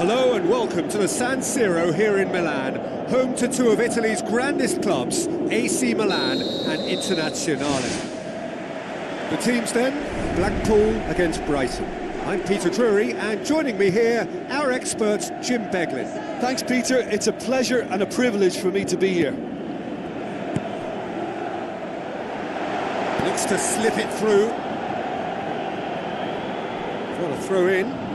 Hello and welcome to the San Siro here in Milan, home to two of Italy's grandest clubs, AC Milan and Internazionale. The teams then, Blackpool against Brighton. I'm Peter Drury, and joining me here, our expert Jim Beglin. Thanks, Peter. It's a pleasure and a privilege for me to be here. Looks to slip it through. What a throw in.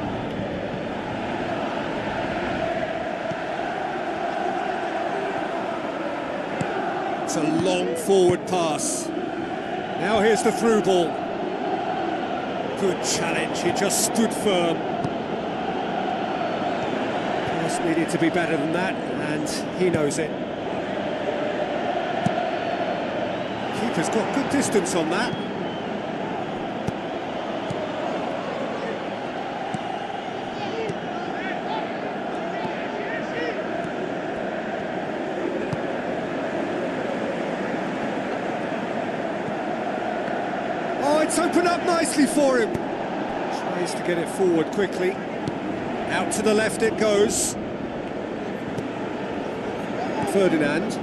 It's a long forward pass. Now here's the through ball. Good challenge, he just stood firm. Pass needed to be better than that, and he knows it. Keeper's got good distance on that. Oh, it's opened up nicely for him. Tries to get it forward quickly. Out to the left it goes. Ferdinand.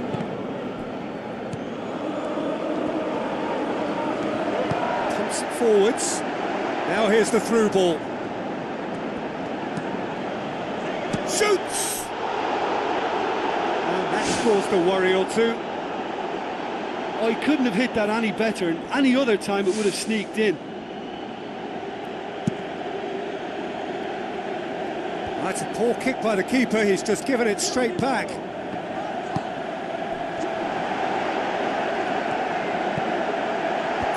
Pumps it forwards. Now here's the through ball. Shoots! And that's caused a worry or two. Oh, he couldn't have hit that any better, and any other time it would have sneaked in. That's a poor kick by the keeper, he's just given it straight back.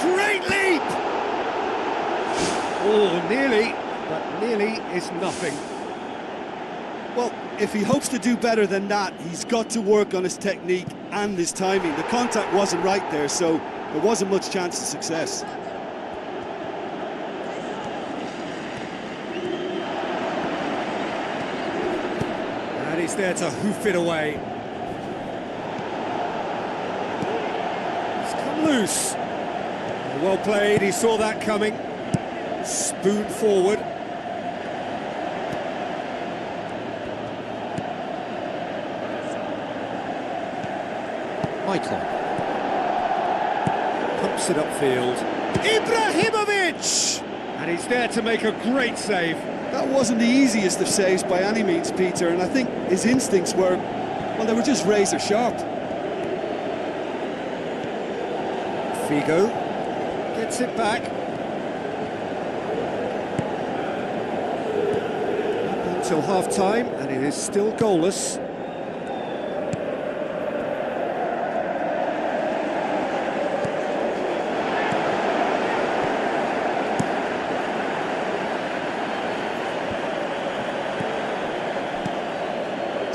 Great leap! Oh, nearly, but nearly is nothing. Well, if he hopes to do better than that, he's got to work on his technique and his timing. The contact wasn't right there, so there wasn't much chance of success. And he's there to hoof it away. It's come loose. Well played, he saw that coming. Spoon forward. Michael. Pumps it upfield. Ibrahimovic! And he's there to make a great save. That wasn't the easiest of saves by any means, Peter, and I think his instincts were, well, they were just razor sharp. Figo gets it back. Up until half-time, and it is still goalless.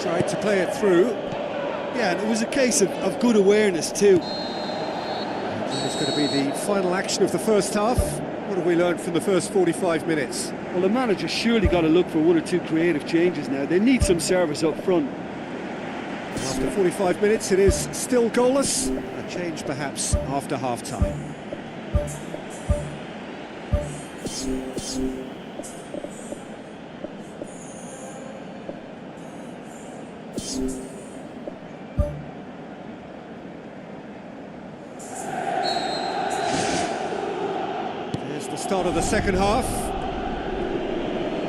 Tried to play it through. Yeah, and it was a case of good awareness too. It's going to be the final action of the first half. What have we learned from the first 45 minutes? Well, the manager surely got to look for one or two creative changes now. They need some service up front. After 45 minutes, it is still goalless. A change perhaps after half-time. There's the start of the second half.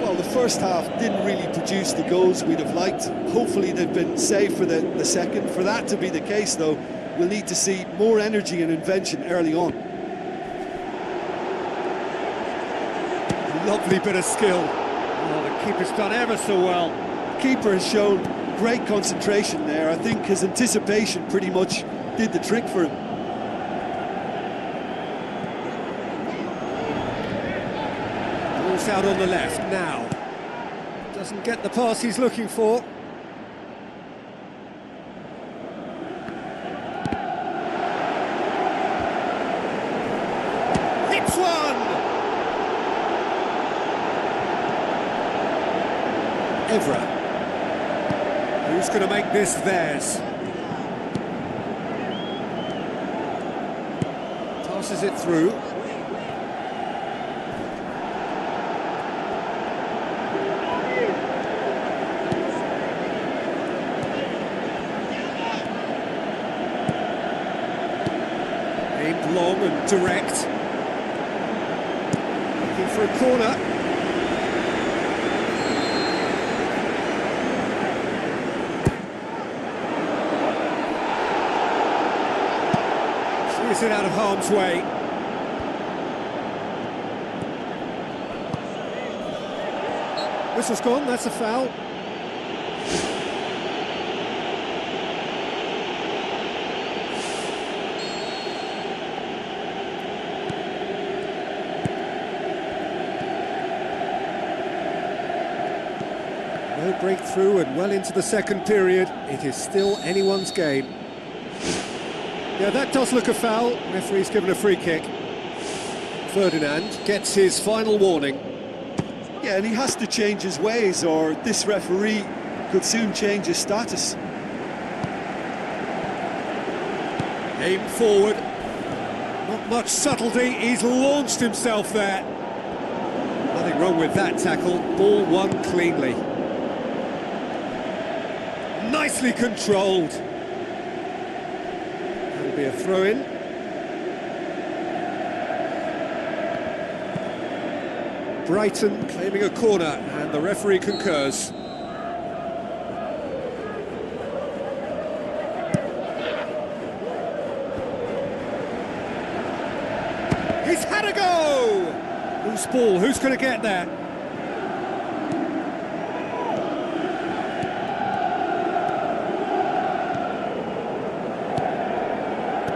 Well, the first half didn't really produce the goals we'd have liked. Hopefully they've been saved for the second. For that to be the case, though, we'll need to see more energy and invention early on. Lovely bit of skill. Oh, the keeper's done ever so well. The keeper has shown great concentration there. I think his anticipation pretty much did the trick for him. Ball's out on the left now. Doesn't get the pass he's looking for. Hits one! Evra. Who's going to make this theirs? Passes it through. direct. Looking for a corner. She's it out of harm's way. Whistle's gone, that's a foul. No breakthrough and well into the second period. It is still anyone's game. Yeah, that does look a foul. Referee's given a free kick. Ferdinand gets his final warning. Yeah, and he has to change his ways, or this referee could soon change his status. Aim forward. Not much subtlety, he's launched himself there. Nothing wrong with that tackle, ball won cleanly. Nicely controlled. That'll be a throw-in. Brighton claiming a corner, and the referee concurs. He's had a go! Loose ball, who's going to get there?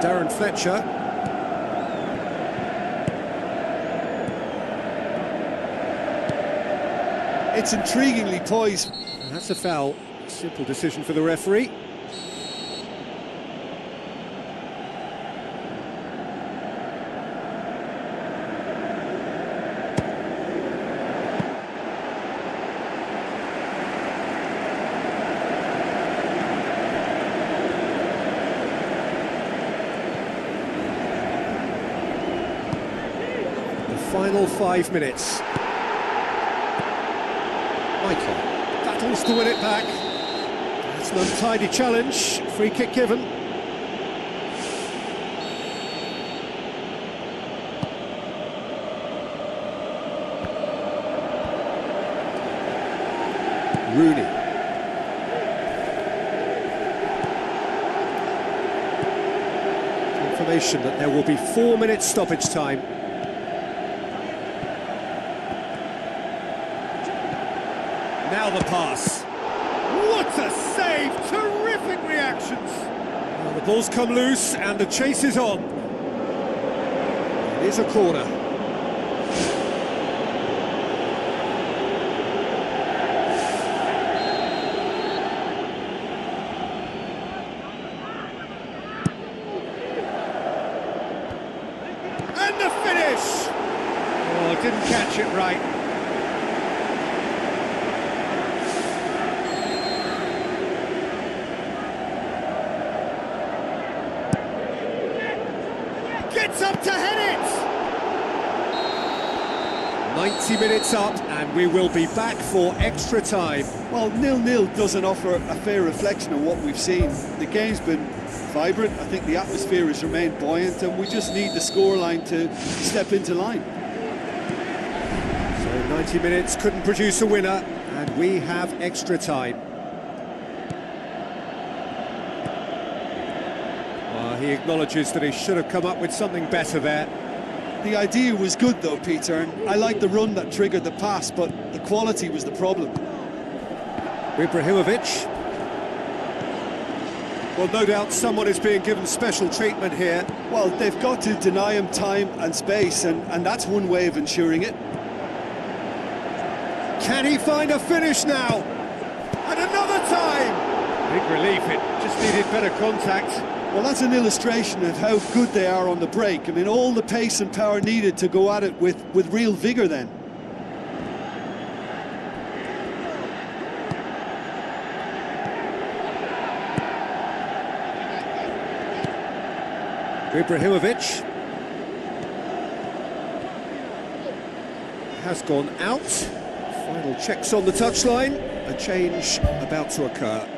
Darren Fletcher. It's intriguingly poised. And that's a foul. Simple decision for the referee. The final 5 minutes. Michael battles to win it back. It's an untidy challenge. Free kick given. Rooney. Confirmation that there will be 4 minutes stoppage time. Now the pass. What a save! Terrific reactions! Well, the ball's come loose and the chase is on. It is a corner. And the finish! Oh, didn't catch it right. Gets up to head it! 90 minutes up and we will be back for extra time. Well, 0-0 doesn't offer a fair reflection of what we've seen. The game's been vibrant, I think the atmosphere has remained buoyant, and we just need the scoreline to step into line. So 90 minutes couldn't produce a winner and we have extra time. He acknowledges that he should have come up with something better there. The idea was good though, Peter, and I like the run that triggered the pass, but the quality was the problem. Ibrahimovic. Well, no doubt someone is being given special treatment here. Well, they've got to deny him time and space, and that's one way of ensuring it. Can he find a finish now? And another time! Big relief, it just needed better contact. Well, that's an illustration of how good they are on the break. I mean, all the pace and power needed to go at it with real vigour then. Ibrahimovic has gone out. Final checks on the touchline. A change about to occur.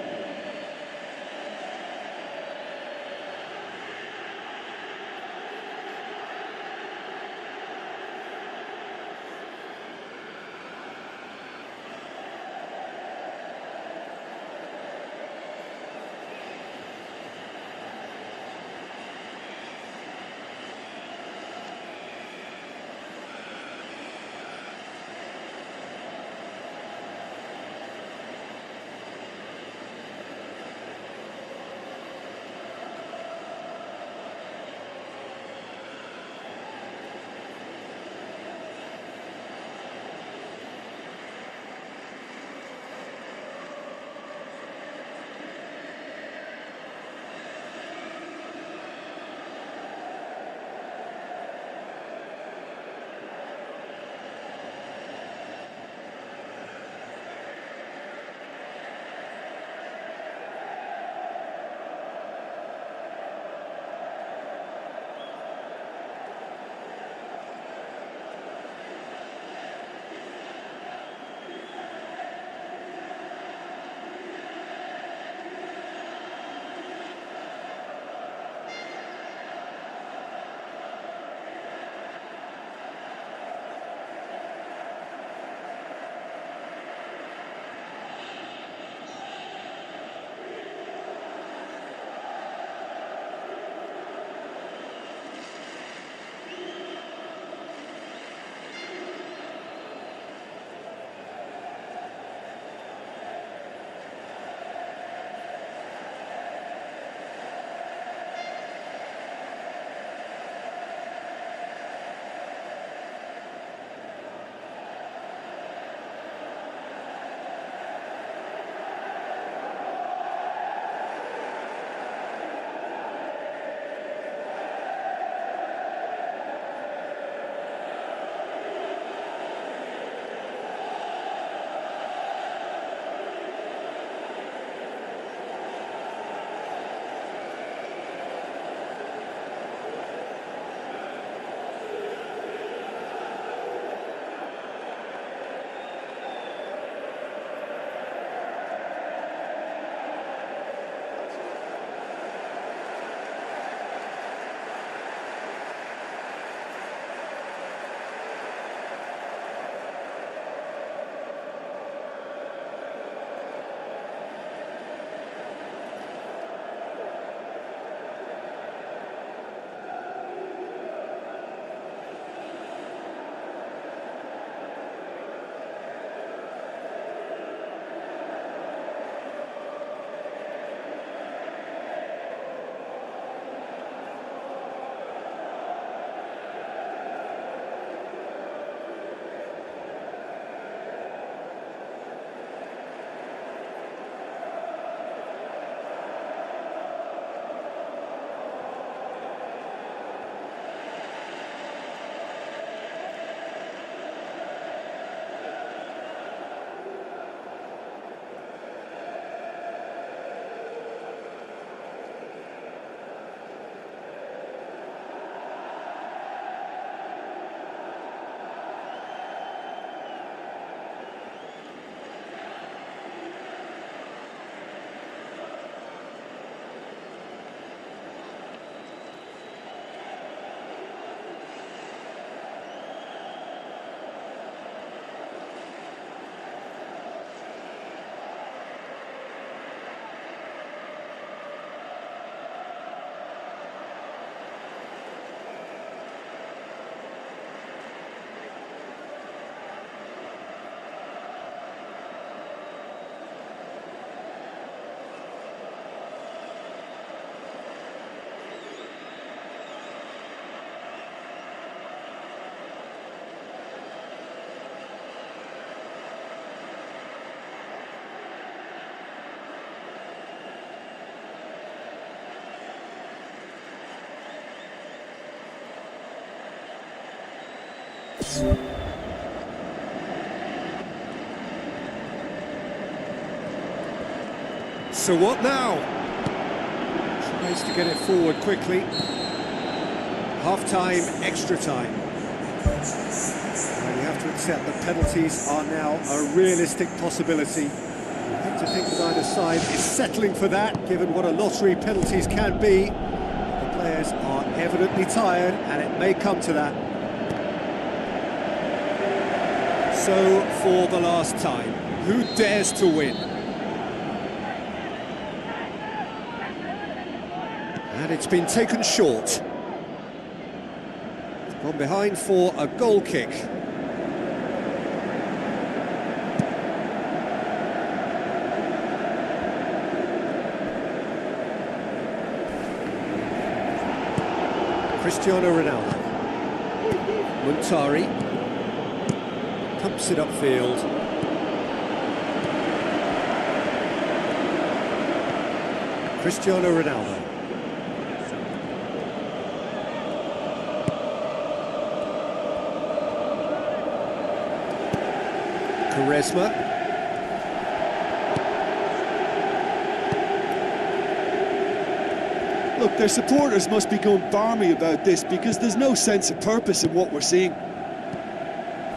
So what now? Tries to get it forward quickly. Half-time, extra time. And you have to accept that penalties are now a realistic possibility. I have to think that either side is settling for that, given what a lottery penalties can be. The players are evidently tired, and it may come to that. So, for the last time, who dares to win? And it's been taken short. Gone behind for a goal kick. Cristiano Ronaldo. Muntari. Pumps it upfield. Cristiano Ronaldo. Quaresma. Look, their supporters must be going barmy about this because there's no sense of purpose in what we're seeing.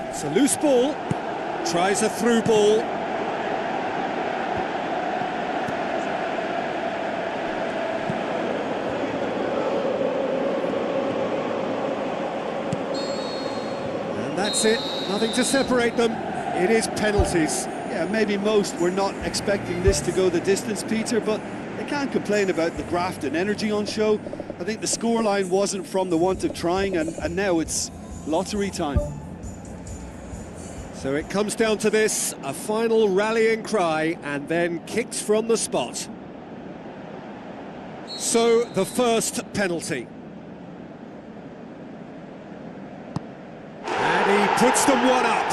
It's a loose ball. Tries a through ball. And that's it. Nothing to separate them. It is penalties. Yeah, maybe most were not expecting this to go the distance, Peter, but they can't complain about the graft and energy on show. I think the scoreline wasn't from the want of trying, and now it's lottery time. So it comes down to this, a final rallying cry, and then kicks from the spot. So, the first penalty. And he puts them one up.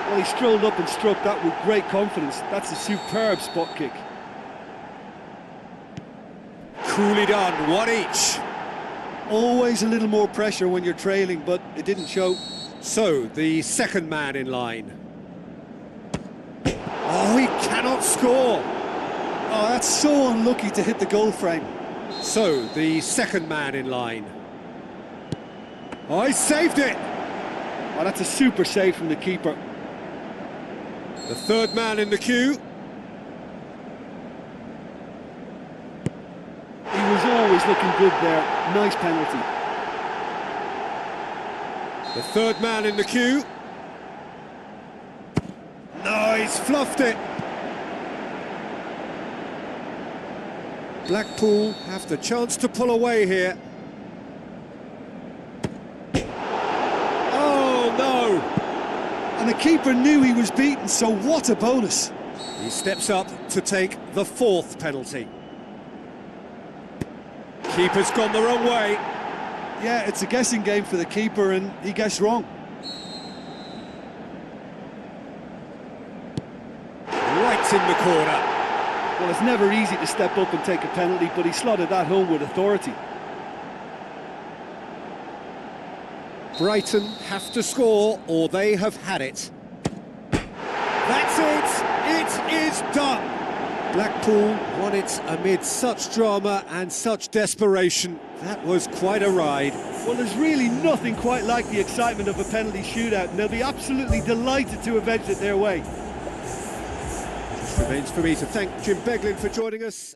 Well, he strolled up and struck that with great confidence. That's a superb spot kick. Coolly done, one each. Always a little more pressure when you're trailing, but it didn't show. So, the second man in line. Oh, he cannot score. Oh, that's so unlucky to hit the goal frame. So, the second man in line. Oh, he saved it. Oh, that's a super save from the keeper. The third man in the queue. He was always looking good there. Nice penalty. The third man in the queue. No, he's fluffed it. Blackpool have the chance to pull away here. Oh, no! And the keeper knew he was beaten, so what a bonus. He steps up to take the fourth penalty. Keeper's gone the wrong way. Yeah, it's a guessing game for the keeper, and he guessed wrong. Right in the corner. Well, it's never easy to step up and take a penalty, but he slotted that home with authority. Brighton have to score, or they have had it. That's it! It is done! Blackpool won it amid such drama and such desperation. That was quite a ride. Well, there's really nothing quite like the excitement of a penalty shootout, and they'll be absolutely delighted to avenge it their way. Just remains for me to thank Jim Beglin for joining us.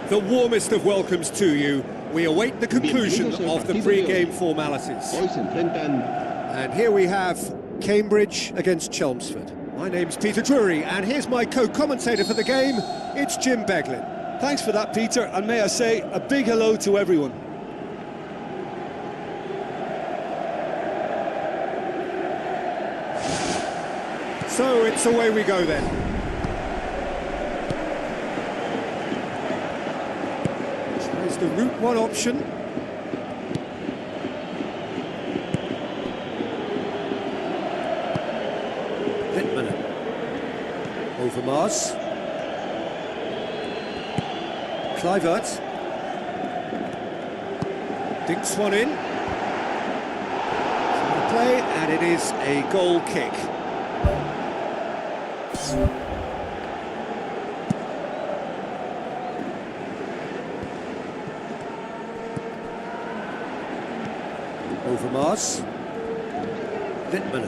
The warmest of welcomes to you. We await the conclusion of the pre-game formalities. And here we have Cambridge against Chelmsford. My name's Peter Drury, and here's my co-commentator for the game. It's Jim Beglin. Thanks for that, Peter, and may I say a big hello to everyone. So it's away we go then. Tries the route one option. Littman. Overmars. Kluivert. Dinks one in. Play, and it is a goal kick. Overmars. Littman.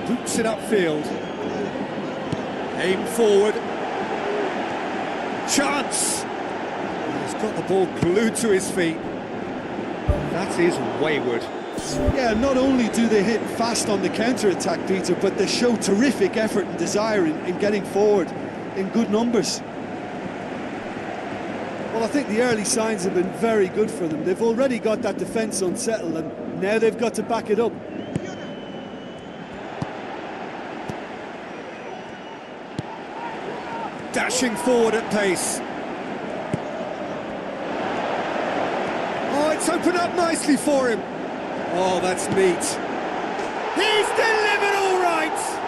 Boots it upfield. Aim forward. Chance! He's got the ball glued to his feet. That is wayward. Yeah, not only do they hit fast on the counter-attack, Peter, but they show terrific effort and desire in getting forward in good numbers. Well, I think the early signs have been very good for them. They've already got that defence unsettled, and now they've got to back it up. Dashing forward at pace. Oh, it's opened up nicely for him. Oh, that's neat. He's delivered all right!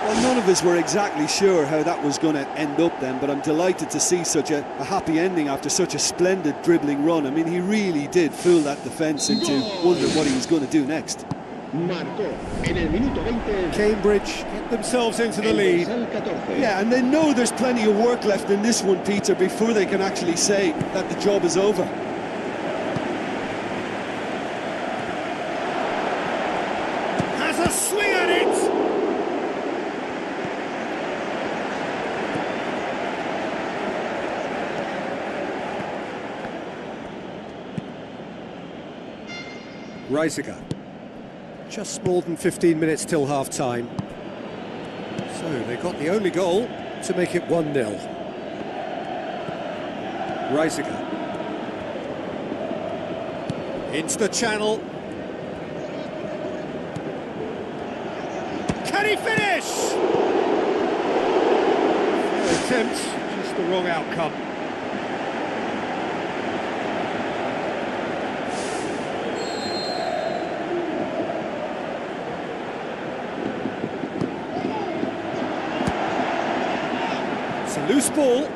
Well, none of us were exactly sure how that was going to end up then, but I'm delighted to see such a happy ending after such a splendid dribbling run. I mean, he really did fool that defence into wondering what he was going to do next. Cambridge get themselves into the lead. Yeah, and they know there's plenty of work left in this one, Peter, before they can actually say that the job is over. Has a swing at it! Reisiger. Just more than 15 minutes till half-time. So they got the only goal to make it 1-0. Reisiger. Into the channel. Can he finish? Attempt, just the wrong outcome. It's a loose ball.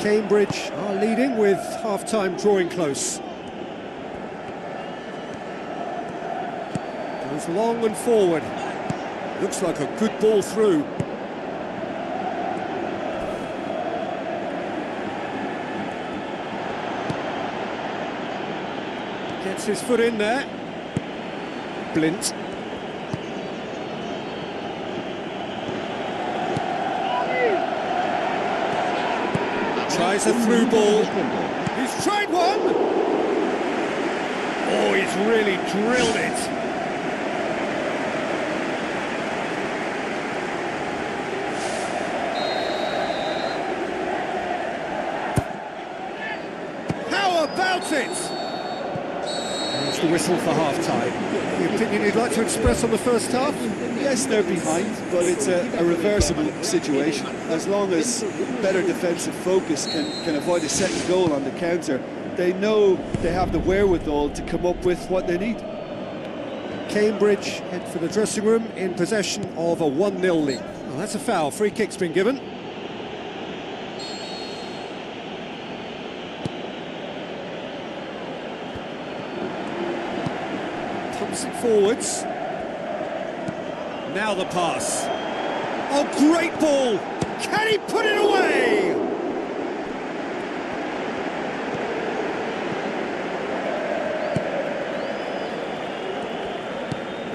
Cambridge are leading with half-time drawing close. Goes long and forward. Looks like a good ball through. Gets his foot in there. Blint. Tries a through ball. He's tried one! Oh, he's really drilled it. How about it? There's the whistle for half-time. The opinion you'd like to express on the first half? Yes, they're behind, but it's a reversible situation. As long as better defensive focus can avoid a second goal on the counter, they know they have the wherewithal to come up with what they need. Cambridge head for the dressing room in possession of a 1-0 lead. Well, that's a foul. Free kick's been given. Pumps it forwards. Now the pass. Oh, great ball! Can he put it away?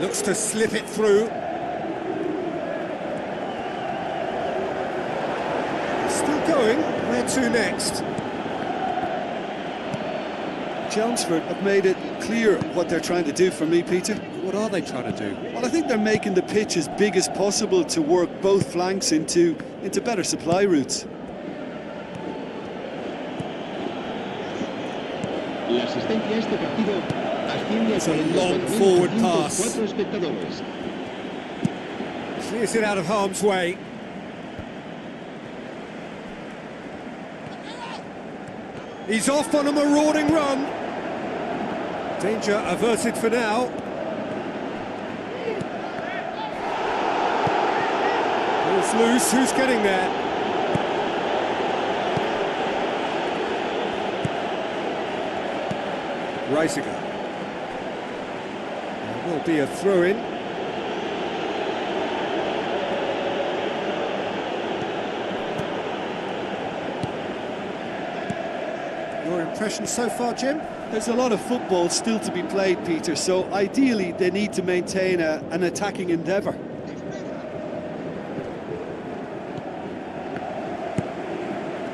Looks to slip it through. Still going. Where to next? Chelmsford have made it clear what they're trying to do for me, Peter. What are they trying to do? Well, I think they're making the pitch as big as possible to work both flanks into better supply routes. It's a long forward pass. Clears it out of harm's way. He's off on a marauding run. Danger averted for now. Ball's loose, who's getting there? Reisiger. There will be a throw-in. Your impression so far, Jim? There's a lot of football still to be played, Peter, so ideally they need to maintain an attacking endeavour.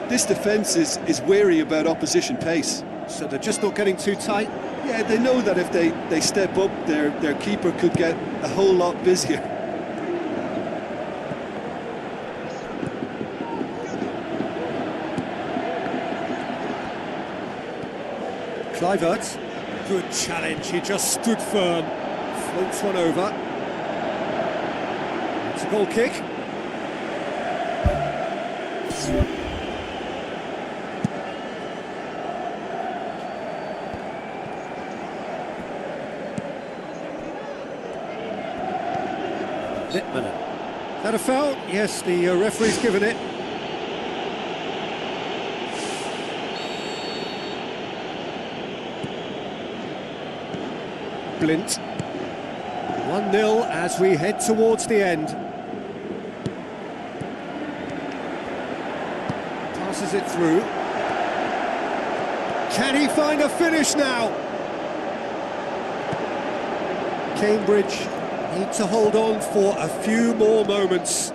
This defence is wary about opposition pace. So they're just not getting too tight? Yeah, they know that if they step up, their keeper could get a whole lot busier. Kluivert, good challenge, he just stood firm, floats one over. It's a goal kick. Littman. Is that a foul? Yes, the referee's given it. Blint. 1-0 as we head towards the end. Passes it through. Can he find a finish now? Cambridge need to hold on for a few more moments.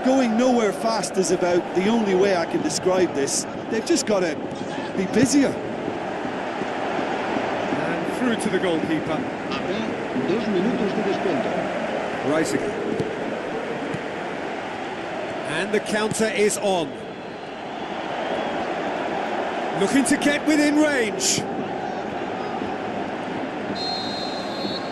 Going nowhere fast is about the only way I can describe this. They've just got to be busier. Through to the goalkeeper. Reisiger. And the counter is on. Looking to get within range.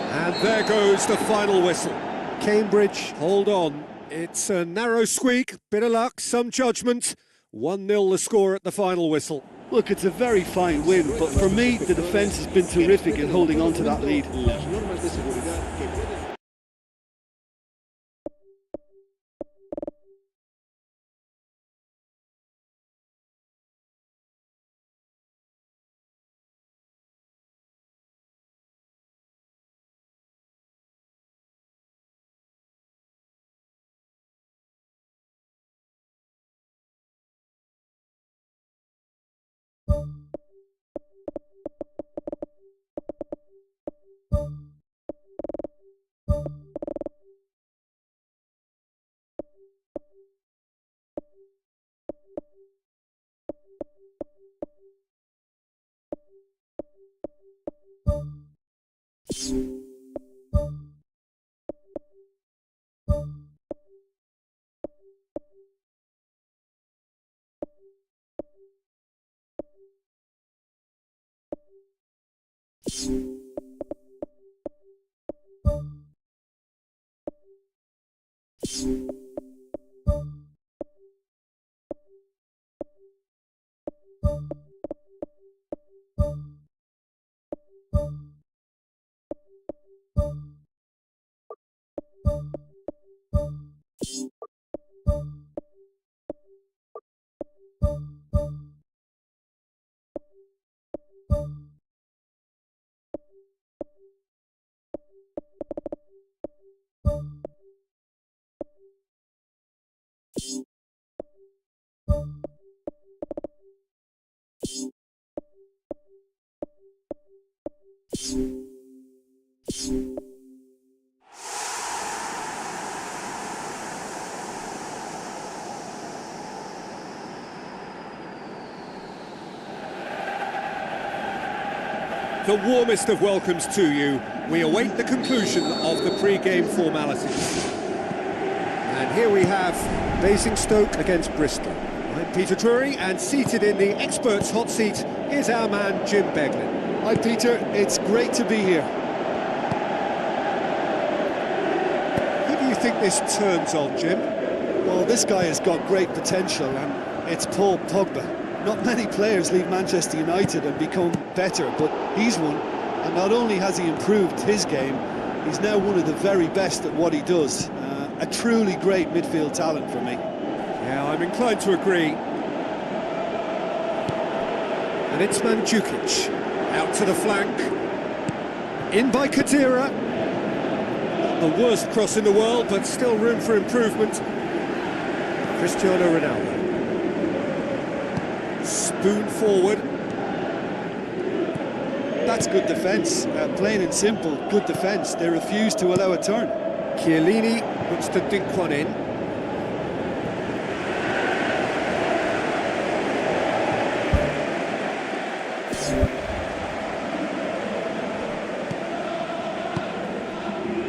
And there goes the final whistle. Cambridge, hold on. It's a narrow squeak, bit of luck, some judgment. 1-0 the score at the final whistle. Look, it's a very fine win, but for me, the defence has been terrific in holding on to that lead. The warmest of welcomes to you. We await the conclusion of the pre-game formalities. And here we have Basingstoke against Bristol. I'm Peter Drury, and seated in the experts' hot seat is our man Jim Beglin. Hi Peter, it's great to be here. Who do you think this turns on, Jim? Well, this guy has got great potential, and it's Paul Pogba. Not many players leave Manchester United and become better, but he's one. And not only has he improved his game, he's now one of the very best at what he does. A truly great midfield talent for me. Yeah, I'm inclined to agree. And it's Mandzukic, out to the flank. In by Khedira. Not the worst cross in the world, but still room for improvement. Cristiano Ronaldo. Spoon forward. That's good defence, plain and simple, good defence. They refuse to allow a turn. Chiellini looks to dink one in.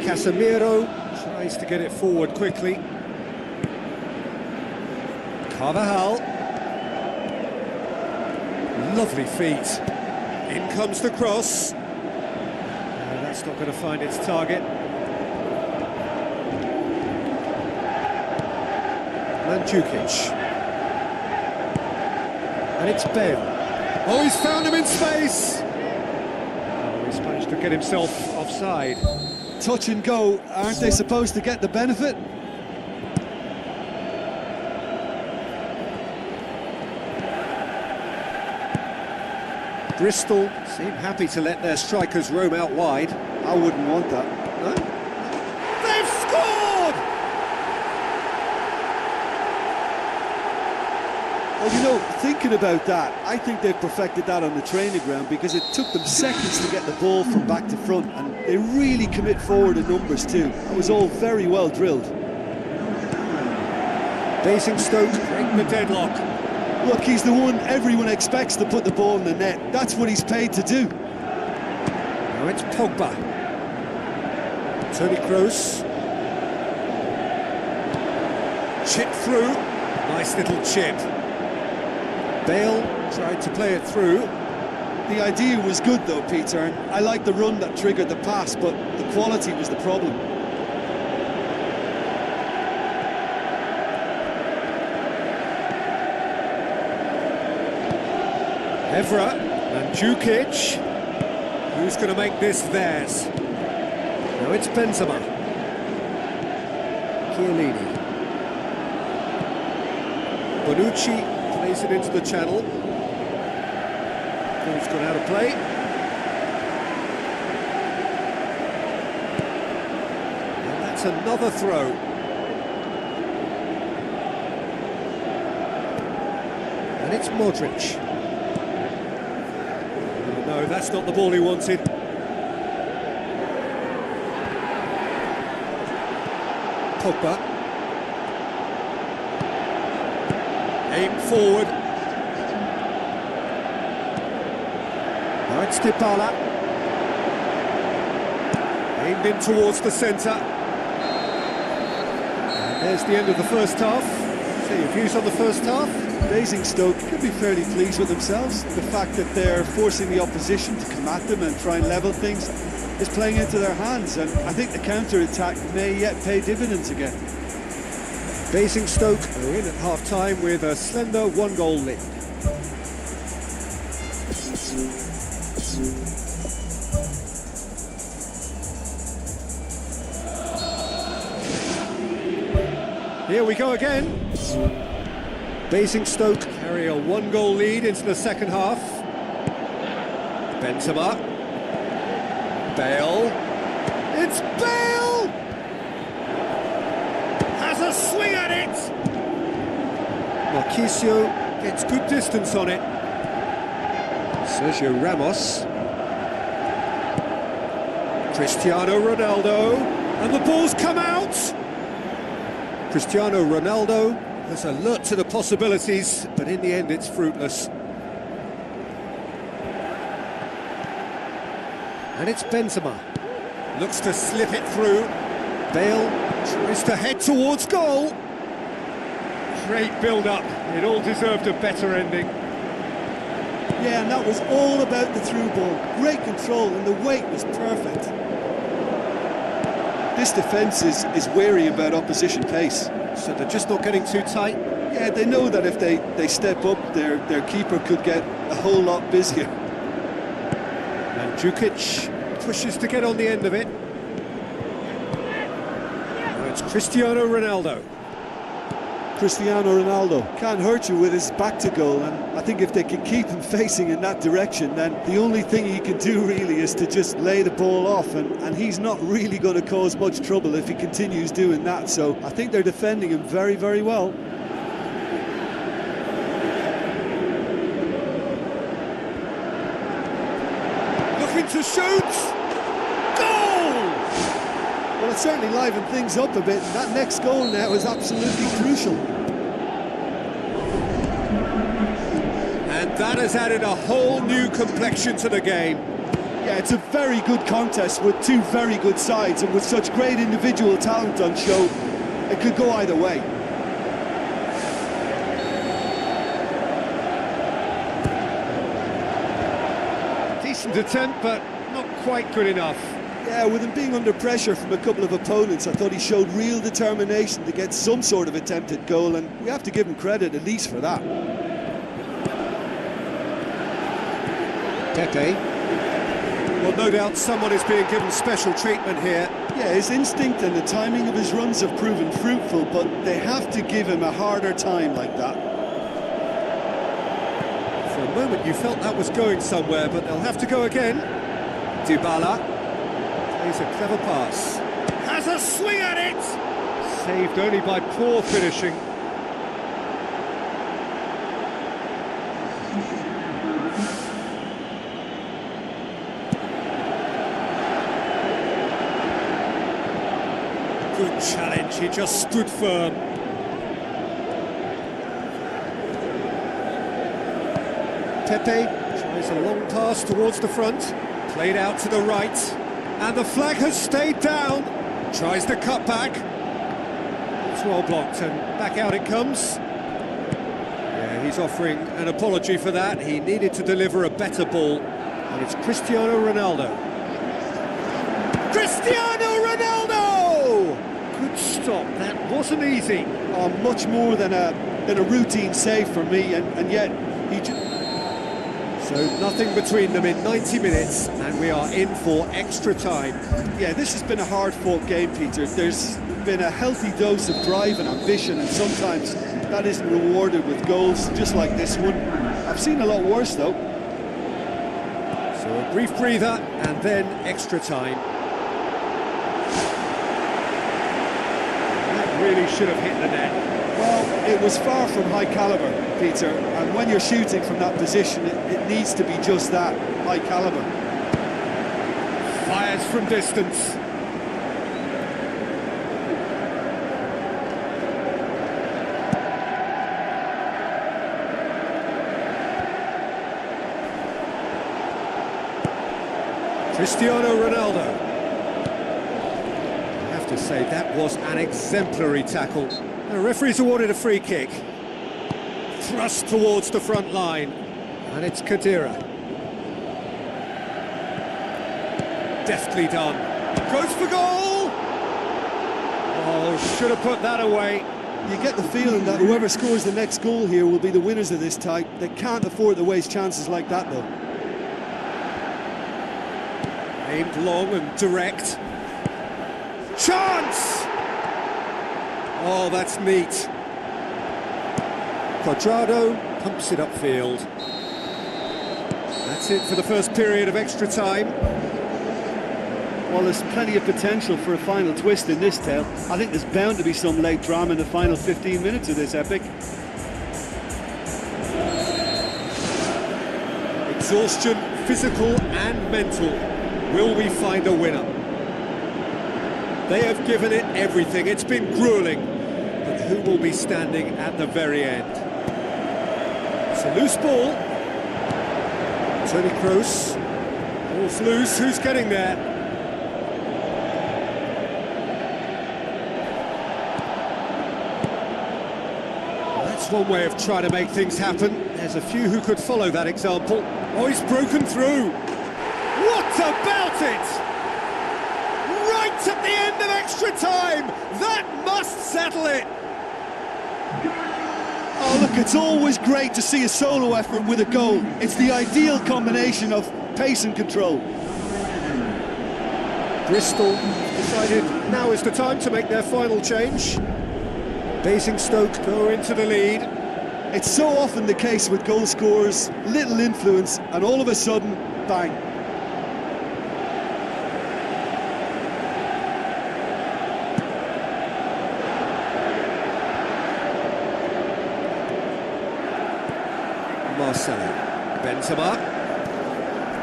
Casemiro tries to get it forward quickly. Carvajal. Lovely feet. In comes the cross. That's not going to find its target. Mandzukic. And it's Bale. Oh, he's found him in space! Oh, he's managed to get himself offside. Touch and go, aren't they supposed to get the benefit? Bristol seem happy to let their strikers roam out wide. I wouldn't want that. No? They've scored! Well, you know, thinking about that, I think they've perfected that on the training ground, because it took them seconds to get the ball from back to front, and they really commit forward in numbers too. It was all very well drilled. Basingstoke break the deadlock. Look, he's the one everyone expects to put the ball in the net. That's what he's paid to do. Now it's Pogba. Toni Kroos. Chip through. Nice little chip. Bale tried to play it through. The idea was good though, Peter, and I like the run that triggered the pass, but the quality was the problem. Evra and Mandzukic. Who's going to make this theirs? Now it's Benzema. Chiellini. Bonucci plays it into the channel. Ball's gone out of play. And that's another throw. And it's Modric. No, that's not the ball he wanted. Pogba. Aim forward. Now it's Dybala. Aimed in towards the centre. And there's the end of the first half. So your views on the first half? Basingstoke could be fairly pleased with themselves. The fact that they're forcing the opposition to come at them and try and level things is playing into their hands, and I think the counter-attack may yet pay dividends again. Basingstoke are in at half-time with a slender one-goal lead. Here we go again. Basingstoke carry a one-goal lead into the second half. Bentema. Bale. It's Bale! Has a swing at it! Marquisio gets good distance on it. Sergio Ramos. Cristiano Ronaldo. And the ball's come out! Cristiano Ronaldo has alert to the possibilities, but in the end it's fruitless. And it's Benzema. Looks to slip it through. Bale tries to head towards goal. Great build-up. It all deserved a better ending. Yeah, and that was all about the through ball. Great control, and the weight was perfect. This defence is wary about opposition pace. So they're just not getting too tight? Yeah, they know that if they step up, their keeper could get a whole lot busier. And Djukic pushes to get on the end of it. Now it's Cristiano Ronaldo. Cristiano Ronaldo can't hurt you with his back to goal, and I think if they can keep him facing in that direction, then the only thing he can do really is to just lay the ball off, and he's not really going to cause much trouble if he continues doing that, so I think they're defending him very, very well. Looking to shoot! Well, it certainly livened things up a bit, and that next goal now is absolutely crucial. And that has added a whole new complexion to the game. Yeah, it's a very good contest with two very good sides, and with such great individual talent on show, it could go either way. Decent attempt, but not quite good enough. Yeah, with him being under pressure from a couple of opponents, I thought he showed real determination to get some sort of attempted goal, and we have to give him credit at least for that. Pepe. Well, no doubt someone is being given special treatment here. Yeah, his instinct and the timing of his runs have proven fruitful, but they have to give him a harder time like that. For a moment you felt that was going somewhere, but they'll have to go again. Dybala. Plays a clever pass. Has a swing at it! Saved only by poor finishing. Good challenge, he just stood firm. Pepe tries a long pass towards the front. Played out to the right. And the flag has stayed down. Tries the cut back. It's well blocked, and back out it comes. Yeah, he's offering an apology for that. He needed to deliver a better ball. And it's Cristiano Ronaldo. Cristiano Ronaldo! Good stop, that wasn't easy. Oh, much more than a routine save for me, and yet he just... So nothing between them in 90 minutes, and we are in for extra time. Yeah, this has been a hard-fought game, Peter. There's been a healthy dose of drive and ambition, and sometimes that isn't rewarded with goals, just like this one. I've seen a lot worse, though. So a brief breather, and then extra time. That really should have hit the net. Well, it was far from high calibre, Peter, and when you're shooting from that position, it needs to be just that, high calibre. Fires from distance. Cristiano Ronaldo. to say that was an exemplary tackle. The referee's awarded a free kick. Thrust towards the front line. And it's Khedira. Deftly done. Goes for goal! Oh, should have put that away. You get the feeling that whoever scores the next goal here will be the winners of this tie. They can't afford to waste chances like that, though. Aimed long and direct. Chance! Oh, that's neat. Quadrado pumps it upfield. That's it for the first period of extra time. Well, there's plenty of potential for a final twist in this tale. I think there's bound to be some late drama in the final 15 minutes of this epic. Exhaustion, physical and mental. Will we find a winner? They have given it everything. It's been grueling. But who will be standing at the very end? It's a loose ball. Tony Kroos. Ball's loose. Who's getting there? That's one way of trying to make things happen. There's a few who could follow that example. Oh, he's broken through. What about it? Right at the end of extra time! That must settle it! Oh, look, it's always great to see a solo effort with a goal. It's the ideal combination of pace and control. Bristol decided now is the time to make their final change. Basingstoke go into the lead. It's so often the case with goal scorers, little influence, and all of a sudden, bang. Marcelo, Benzema.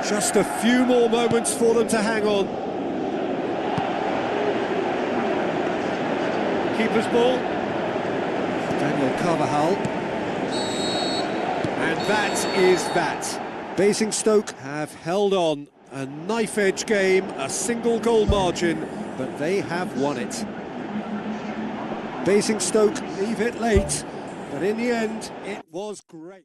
Just a few more moments for them to hang on. Keeper's ball. Daniel Carvajal. And that is that. Basingstoke have held on. A knife-edge game, a single goal margin, but they have won it. Basingstoke leave it late, but in the end, it was great.